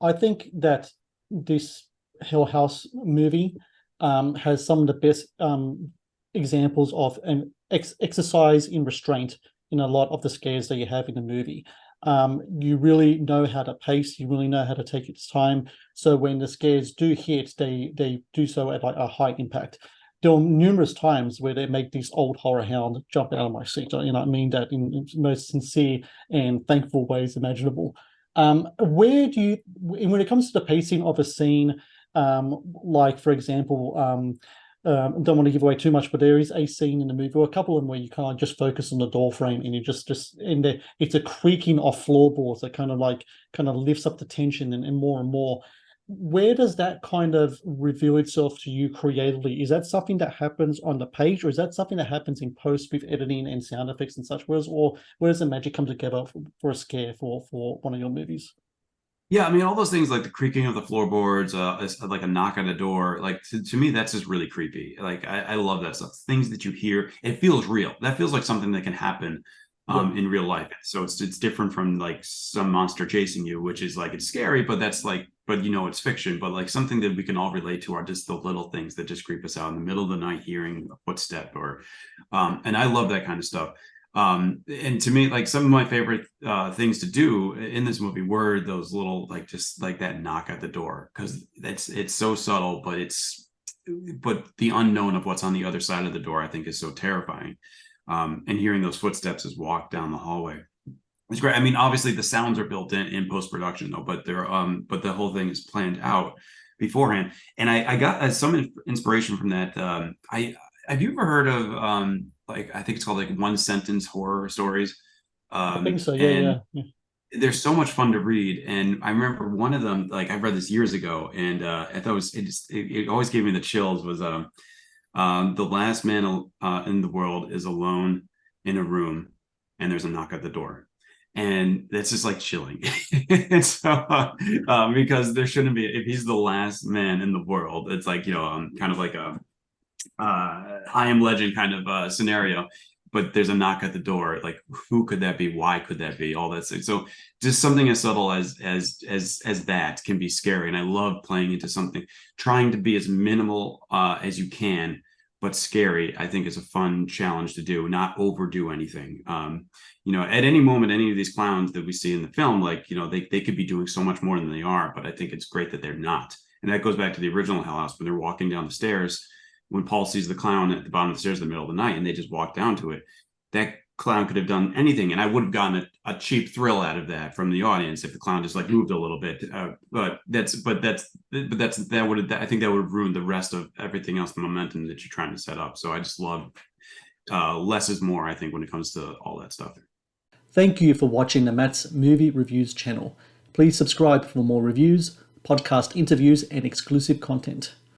I think that this Hill House movie has some of the best examples of an exercise in restraint in a lot of the scares that you have in the movie. You really know how to pace, you really know how to take its time. So when the scares do hit, they do so at like a high impact. There are numerous times where they make this old horror hound jump out of my seat. You know, I mean that in most sincere and thankful ways imaginable. Where do you, when it comes to the pacing of a scene, like for example, I don't want to give away too much, but there is a scene in the movie, or a couple of them, where you kind of just focus on the door frame and you just in there, it's a creaking of floorboards that kind of lifts up the tension and more and more. Where does that kind of reveal itself to you creatively? Is that something that happens on the page, or is that something that happens in post with editing and sound effects and such? Where does the magic come together for a scare for one of your movies? Yeah, I mean, all those things like the creaking of the floorboards, like a knock on the door, like to me, that's just really creepy. Like I love that stuff. Things that you hear, it feels real. That feels like something that can happen Yeah. in real life. So it's different from like some monster chasing you, which is like it's scary, but that's like, but you know, it's fiction. But like something that we can all relate to are just the little things that just creep us out in the middle of the night, hearing a footstep or, and I love that kind of stuff. And to me, like some of my favorite things to do in this movie were those little, like just like that knock at the door, because it's so subtle, but the unknown of what's on the other side of the door, I think, is so terrifying. And hearing those footsteps as walk down the hallway, it's great. I mean, obviously the sounds are built in post production though, but the whole thing is planned out beforehand. And I got some inspiration from that. I Have you ever heard of like I think it's called like one sentence horror stories? I think so. Yeah, And yeah, yeah. they're so much fun to read. And I remember one of them, like I read this years ago, and I thought it always gave me the chills. Was the last man in the world is alone in a room, and there's a knock at the door, and that's just like chilling. And so because there shouldn't be, if he's the last man in the world, it's like, you know, kind of like a I Am Legend kind of scenario. But there's a knock at the door. Like, who could that be? Why could that be? All that stuff. So just something as subtle as that can be scary. And I love playing into something, trying to be as minimal as you can, but scary. I think is a fun challenge to do. Not overdo anything. You know, at any moment, any of these clowns that we see in the film, like, you know, they could be doing so much more than they are. But I think it's great that they're not. And that goes back to the original Hell House when they're walking down the stairs, when Paul sees the clown at the bottom of the stairs in the middle of the night and they just walk down to it. That clown could have done anything, and I would have gotten a cheap thrill out of that from the audience if the clown just like moved a little bit. But that would have, I think that would have ruined the rest of everything else, the momentum that you're trying to set up. So I just love less is more, I think, when it comes to all that stuff. Thank you for watching the Matt's Movie Reviews channel. Please subscribe for more reviews, podcast interviews, and exclusive content.